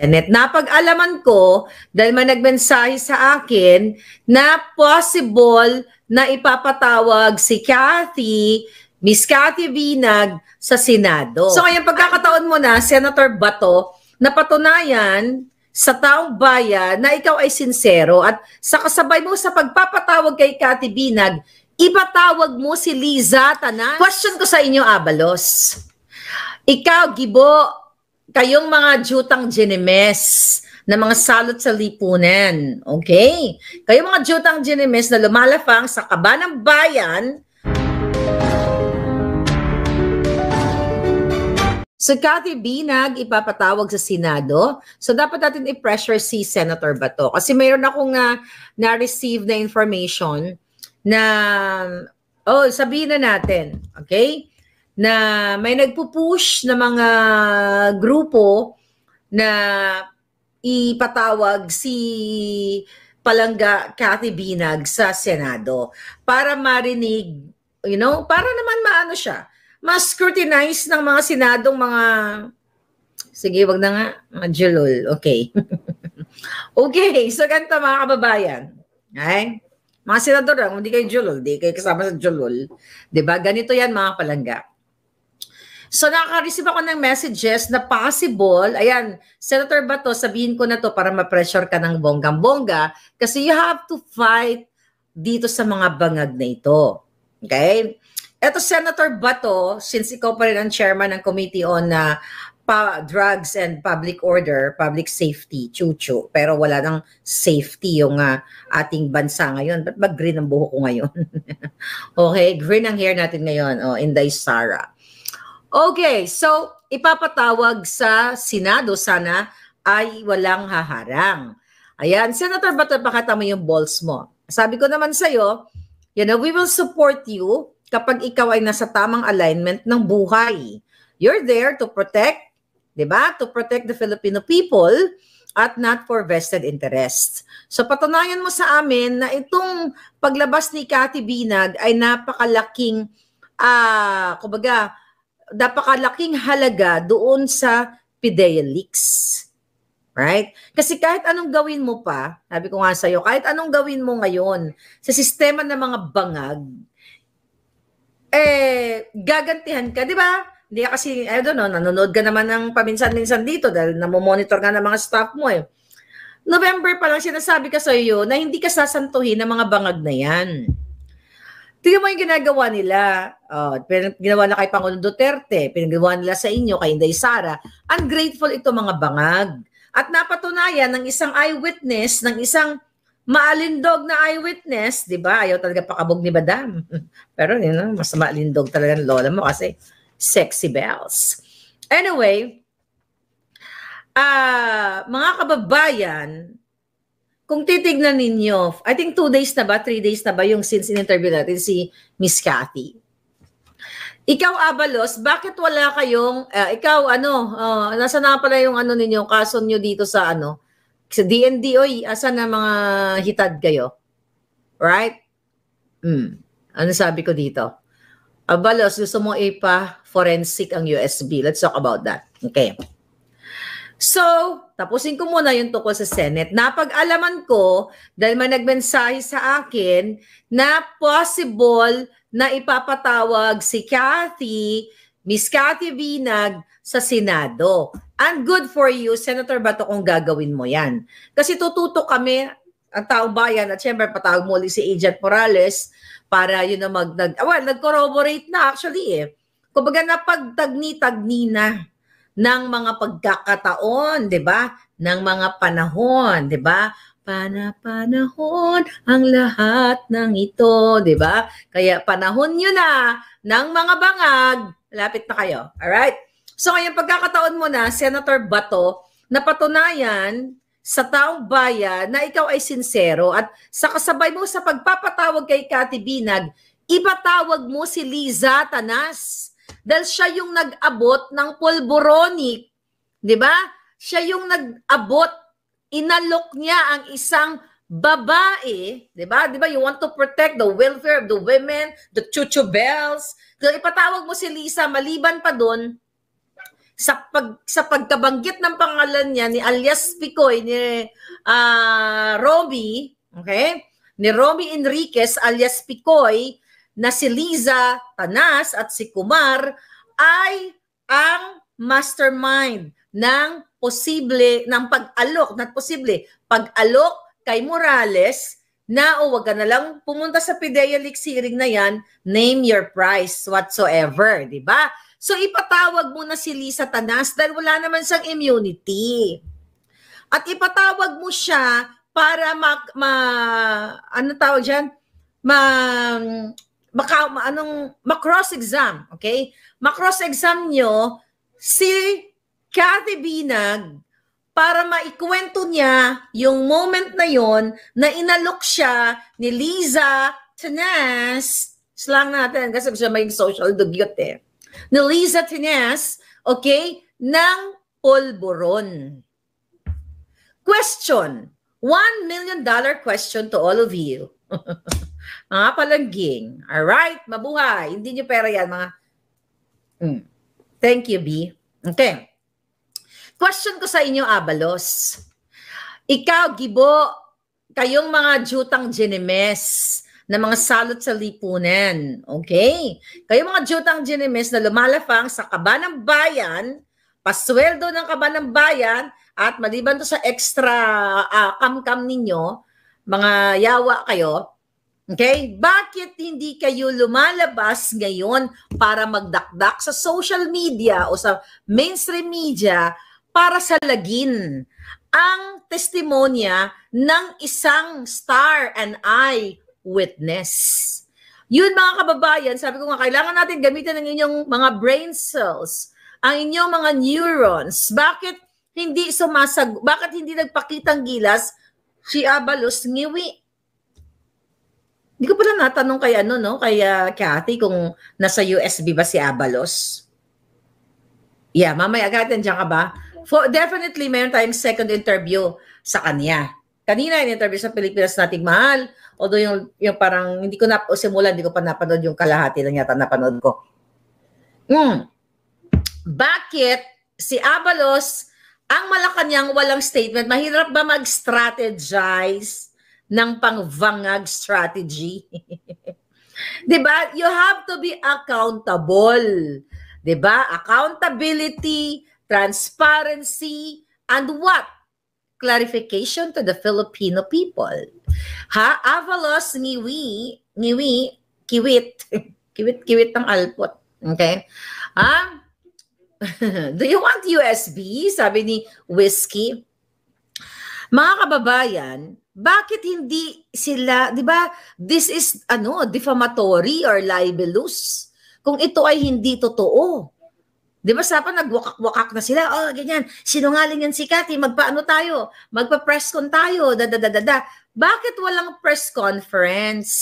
Senate. Napag-alaman ko dahil may nagmensahe sa akin na possible na ipapatawag si Miss Cathy Binag sa Senado. So ngayon pagkakataon mo na, Senator Bato, na patunayan sa taong bayan na ikaw ay sincero at sa kasabay mo sa pagpapatawag kay Cathy Binag, ipatawag mo si Liza Tanas. Question ko sa inyo, Abalos. Ikaw, Gibo, kayong mga jutang ginemes na mga salot sa lipunan, okay? Kayong mga jutang ginemes na lumalafang sa kaba ng bayan, so Cathy Binag ipapatawag sa Senado. So dapat natin i-pressure si Senator Bato. Kasi mayroon akong na-receive na information na, sabihin na natin, okay? Na may nagpupush na mga grupo na ipatawag si Palangga Cathy Binag sa Senado para marinig, para naman maano siya, mas scrutinize ng mga senadong mga, sige, wag na nga, mga julol, okay. Okay, so ganito mga kababayan, okay? Mga senador lang, hindi kayo julol, hindi kayo kasama sa julol, diba? Ganito yan mga palangga. So nakaka-receive ako ng messages na possible, ayan, Senator Bato, sabihin ko na to para ma-pressure ka ng bonggang-bongga kasi you have to fight dito sa mga bangag na ito. Okay? Eto, Senator Bato, since ikaw pa rin ang chairman ng Committee on Drugs and Public Order, Public Safety, chuchu, pero wala nang safety yung ating bansa ngayon. Ba't ba green ang buhok ko ngayon? Okay, green ang hair natin ngayon, Inday Sara. Okay, so ipapatawag sa Senado, sana ay walang haharang. Ayan, Senator Bato, pakita mo yung balls mo. Sabi ko naman sa'yo, we will support you kapag ikaw ay nasa tamang alignment ng buhay. You're there to protect, di ba? To protect the Filipino people at not for vested interests. So patunayan mo sa amin na itong paglabas ni Cathy Binag ay napakalaking, napakalaking halaga doon sa PIDEA leaks. Right? Kasi kahit anong gawin mo pa, sabi ko nga sa'yo, kahit anong gawin mo ngayon sa sistema ng mga bangag, gagantihan ka, di ba? Hindi kasi, I don't know, nanonood ka naman ng paminsan-minsan dito dahil namomonitor ka ng mga staff mo eh. November pa lang sinasabi ka sa'yo na hindi ka sasantuhin ng mga bangag na yan. Tingnan mo yung ginagawa nila. Ginawa na kay Pangulong Duterte, pinagawa nila sa inyo, kay Inday Sara. Ungrateful ito mga bangag. At napatunayan ng isang eyewitness, ng isang maalindog na eyewitness, di ba? Ayaw talaga pakabog ni Madam. Pero mas maalindog talaga ng lola mo kasi sexy bells. Anyway, mga kababayan, kung titignan ninyo, I think 2 days na ba, 3 days na ba yung since in-interview natin si Miss Cathy. Ikaw, Abalos, bakit wala kayong, nasa na pala yung ninyo, kaso nyo dito sa sa DND, asan na mga hitad kayo? Right? Ano sabi ko dito? Abalos, gusto mo ipa-forensic ang USB. Let's talk about that. Okay. So, tapusin ko muna yung tungkol sa Senate. Napag-alaman ko, dahil may nagmensahe sa akin, na possible na ipapatawag si Miss Cathy Binag sa Senado. And good for you, Senator Bato, kung gagawin mo yan. Kasi tututo kami, ang taong bayan, at syempre patawag mo ulit si Agent Morales para nag-corroborate na actually eh. Kumbaga napagtagni-tagni na ng mga pagkakataon, 'di ba? Ng mga panahon, 'di ba? Panahon ang lahat ng ito, 'di ba? Kaya panahon niyo na ng mga bangag. Lapit na kayo. All right? So ngayon pagkakataon mo na, Senator Bato, na patunayan sa taong bayan na ikaw ay sincero at sa kasabay mo sa pagpapatawag kay Cathy Binag, ipatawag mo si Liza Tanas. Dahil siya yung nag-abot ng pulboronic, di ba? Siya yung nag-abot, inalok niya ang isang babae, di ba? Di ba? You want to protect the welfare of the women, the chuchu bells. So ipatawag mo si Liza, maliban pa doon, sa pagkabanggit ng pangalan niya ni alias Picoy, ni Romy, okay? Ni Romy Enriquez alias Picoy, na si Liza Tanas at si Kumar ay ang mastermind ng pag-alok kay Morales na wag ka na lang pumunta sa PIDEA Leaks hearing na yan, name your price whatsoever, di ba? So ipatawag mo na si Liza Tanas dahil wala naman siyang immunity. At ipatawag mo siya para ano tawag diyan? Ma-cross-exam, okay? Ma-cross-exam nyo si Cathy Binag para maikwento niya yung moment na yon na inalok siya ni Liza Tanas, slang natin kasi siya may social dugyot eh, ni Liza Tanas, okay, ng polboron. Question, $1 million question to all of you. Mga palangging. Alright, mabuhay. Hindi nyo pera yan, mga... Thank you, B. Okay. Question ko sa inyo, Abalos. Ikaw, Gibo, kayong mga jutang ginemes na mga salot sa lipunan. Okay? Kayong mga jutang ginemes na lumalafang sa kaba ng bayan, pasweldo ng kaba ng bayan, at maliban to sa extra kam-kam ninyo, mga yawa kayo, okay? Bakit hindi kayo lumalabas ngayon para magdakdak sa social media o sa mainstream media para salagin ang testimonya ng isang star and eyewitness? Yun mga kababayan, sabi ko nga, kailangan natin gamitin ang inyong mga brain cells, ang inyong mga neurons. Bakit hindi bakit hindi nagpakitang gilas si Abalos Ngiwi? Hindi ko pala natanong kay Cathy kung nasa USB ba si Abalos. Yeah, mamaya agad nandiyan ka ba? Definitely mayroon tayong second interview sa kanya. Kanina yung interview sa Pilipinas Nating Mahal, although yung parang hindi ko hindi ko pa napanood yung kalahati lang yata napanood ko. Bakit si Abalos ang Malacanang walang statement? Mahirap ba mag-strategize ng pang-vangag strategy? Diba? You have to be accountable. Diba? Accountability, transparency, and what? Clarification to the Filipino people. Ha? Avalos, kiwit. Kiwit ng alpot. Okay? Ha? Do you want USB? Sabi ni Whiskey. Mga kababayan, bakit hindi sila, di ba, this is, defamatory or libelous? Kung ito ay hindi totoo. Di ba, sapa nagwakak-wakak na sila, ganyan, sinungaling yan si Cathy, magpaano tayo? Magpa-press con tayo, Bakit walang press conference?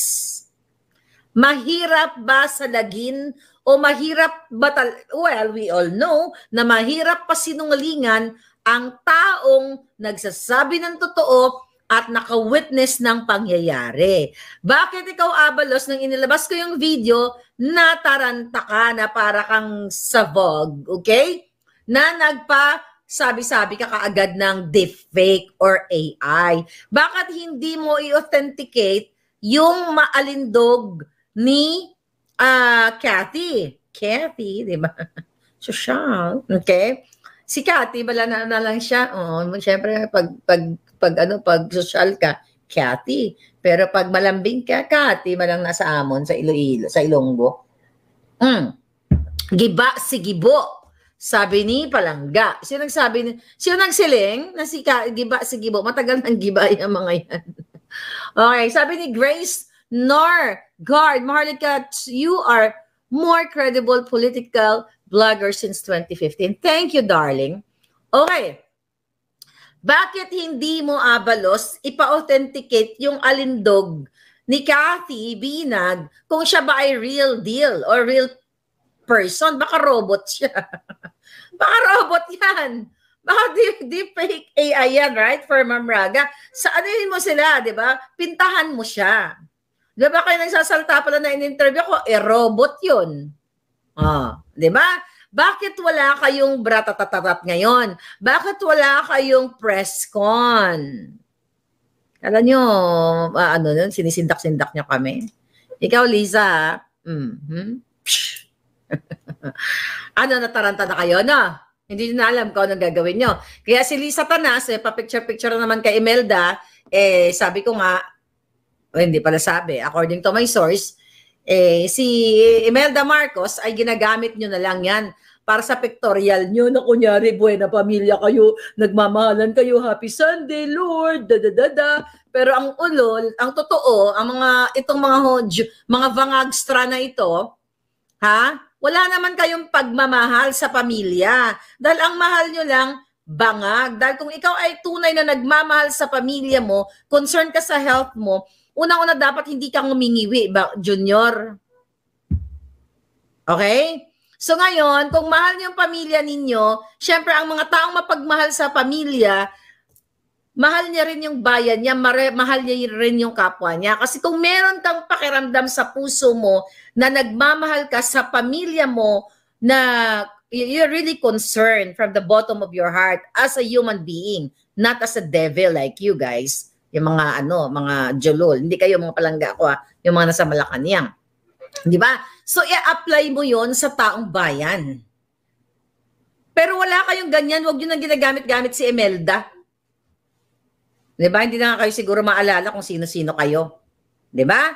Mahirap ba salagin o mahirap ba well, we all know na mahirap pa sinungalingan ang taong nagsasabi ng totoo at naka-witness ng pangyayari. Bakit ikaw, Abalos, nang inilabas ko yung video, nataranta ka na para kang sabog, okay? Na sabi-sabi ka kaagad ng deepfake or AI. Bakit hindi mo i-authenticate yung maalindog ni Cathy, di ba? Social, okay? Si Cathy, bala na lang siya. Siyempre, pag social ka, Cathy. Pero pag malambing ka, Cathy, malang nasa Amon, sa Iloilo, sa Ilonggo. Giba si Gibo. Sabi ni Palangga. Sino nagsiling na si Giba si Gibo? Matagal nang giba yung mga yan. Okay, sabi ni Grace Guard, Maharlika, you are more credible political blogger since 2015. Thank you, darling. Okay. Bakit hindi mo, Abalos, ipa-authenticate yung alindog ni Cathy Binag kung siya ba ay real deal or real person? Baka robot siya. Baka robot yan. Baka deepfake AI yan, right? For Ma'am Raga. Anuhin mo sila, di ba? Pintahan mo siya. Di ba kayo nagsasalta pala na in-interview ko, robot yun. Di ba? Bakit wala kayong bratatatat ngayon? Bakit wala kayong press con? Alam nyo, ano nun, sinisindak-sindak nyo kami. Ikaw, Lisa, ano, nataranta na kayo, no? Hindi na alam kung anong gagawin nyo. Kaya si Lisa Tanas, pa-picture-picture naman kay Imelda, sabi ko nga, hindi pala sabi, according to my source, si Imelda Marcos ay ginagamit nyo na lang yan para sa pictorial nyo na kunyari, buena pamilya kayo, nagmamahalan kayo, happy Sunday, Lord, da-da-da-da. Pero ang ulol, ang totoo, ang itong mga vangagstra na ito, ha? Wala naman kayong pagmamahal sa pamilya. Dahil ang mahal nyo lang, bangag. Dahil kung ikaw ay tunay na nagmamahal sa pamilya mo, concern ka sa health mo, unang-una dapat hindi ka ngumingiwi, Junior. Okay? So ngayon, kung mahal niyo yung pamilya ninyo, syempre ang mga taong mapagmahal sa pamilya, mahal niya rin yung bayan niya, mahal niya rin yung kapwa niya. Kasi kung meron kang pakiramdam sa puso mo na nagmamahal ka sa pamilya mo, na you're really concerned from the bottom of your heart as a human being, not as a devil like you guys, yung mga mga jolol. Hindi kayo mga palangga ko, yung mga nasa Malacanang. Di ba? So, i-apply mo yon sa taong bayan. Pero wala kayong ganyan, huwag yun ang ginagamit-gamit si Imelda. Diba? Hindi na kayo siguro maalala kung sino-sino kayo. Diba?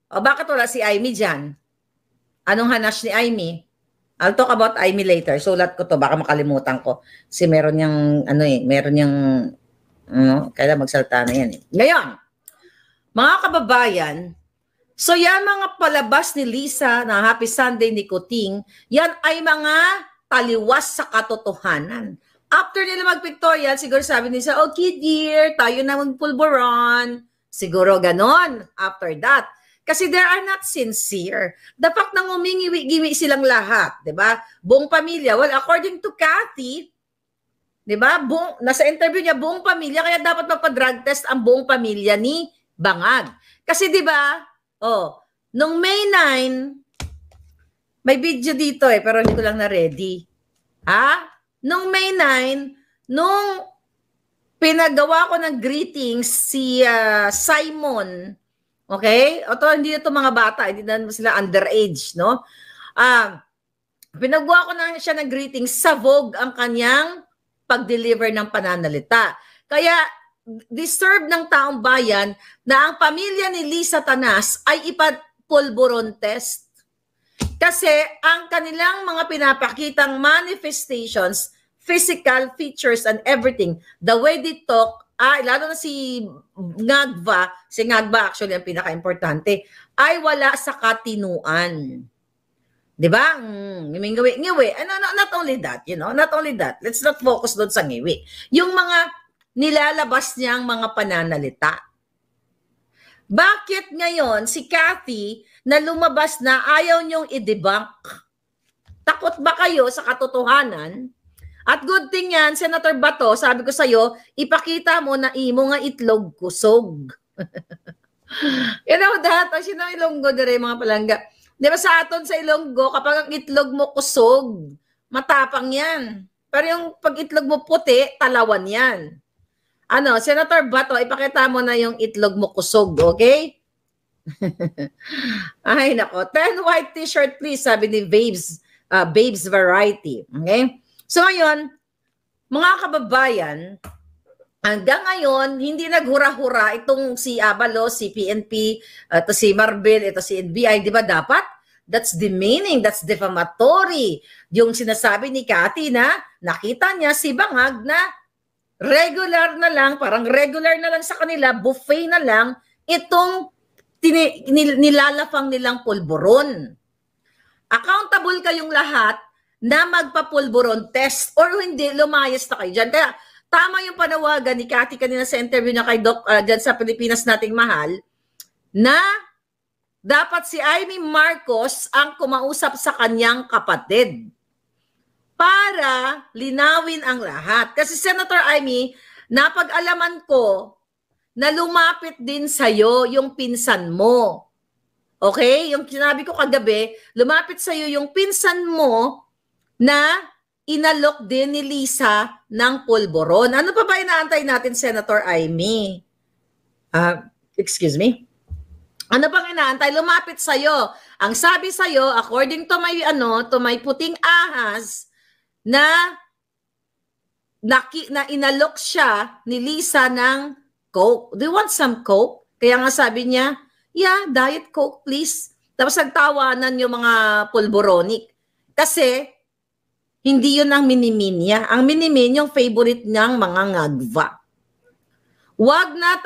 O bakit wala si Amy dyan? Anong hanash ni Amy? I'll talk about Amy later. Sulat ko to, baka makalimutan ko. Kasi meron niyang, meron niyang, kaya magsalta na yan. Ngayon, mga kababayan, so yan mga palabas ni Lisa na Happy Sunday ni Kuting, yan ay mga taliwas sa katotohanan. After nila mag-pictorial, siguro sabi nila, okay dear, tayo na magpulburon. Siguro ganon after that. Kasi they are not sincere. The fact na ngumingiwi-giwi silang lahat, di ba? Buong pamilya. Well, according to Cathy, di ba? Nasa interview niya, buong pamilya, kaya dapat magpa-drug test ang buong pamilya ni Bangag. Kasi di ba, nung May 9, may video dito pero hindi ko lang na-ready. Ha? Nung May 9, nung pinagawa ko ng greetings si Simon, okay? O to, hindi na ito mga bata, hindi na sila underage, no? Pinagawa ko na siya ng greetings, sabog ang kanyang pag-deliver ng pananalita. Kaya, deserve ng taong bayan na ang pamilya ni Lisa Tanas ay ipapulburon test. Kasi ang kanilang mga pinapakitang manifestations, physical features and everything, the way they talk, lalo na si Ngagva actually ang pinaka-importante, ay wala sa katinuan. Diba? Ngiwi. Not only that, not only that. Let's not focus doon sa ngiwi. Yung mga nilalabas niyang mga pananalita. Bakit ngayon si Cathy na lumabas na ayaw niyong i-debunk? Takot ba kayo sa katotohanan? At good thing yan, Senator Bato, sabi ko sa'yo, ipakita mo na imo nga itlog kusog. You know that? As na Ilonggo dire mga palangga. Di ba sa aton sa Ilonggo, kapag ang itlog mo kusog, matapang yan. Pero yung pag itlog mo puti, talawan yan. Senator Bato, ipakita mo na yung itlog mo kusog, okay? Ay, nako. 10 white t-shirt, please, sabi ni Babes Variety. Okay? So, ngayon, mga kababayan, hanggang ngayon, hindi naghura-hura itong si Abalos, si PNP, ito si Marbil, ito si NBI, di ba dapat? That's demeaning, that's defamatory. Yung sinasabi ni Cathy na nakita niya si Bangag na regular na lang, parang regular na lang sa kanila, buffet na lang, itong nilalafang nilang pulburon. Accountable kayong lahat na magpa-pulburon test or hindi, lumayas na kayo dyan. Kaya tama yung panawagan ni Cathy kanina sa interview niya kay Doc dyan sa Pilipinas Nating Mahal, na dapat si Amy Marcos ang kumausap sa kanyang kapatid para linawin ang lahat. Kasi Senator Amy, napag-alaman ko na lumapit din sa'yo yung pinsan mo. Okay? Yung sinabi ko kagabi, lumapit sa'yo yung pinsan mo na inalok din ni Lisa ng pulboron. Ano pa ba inaantay natin, Senator Amy? Excuse me? Ano bang inaantay? Lumapit sa'yo. Ang sabi sa'yo, according to my puting ahas, na inalok siya ni Lisa ng Coke. Do you want some Coke? Kaya nga sabi niya, yeah, Diet Coke please. Tapos nagtawanan yung mga pulboronic. Kasi, hindi yun ang minimin niya. Ang minimin yung favorite niyang mga ngagva. Wag na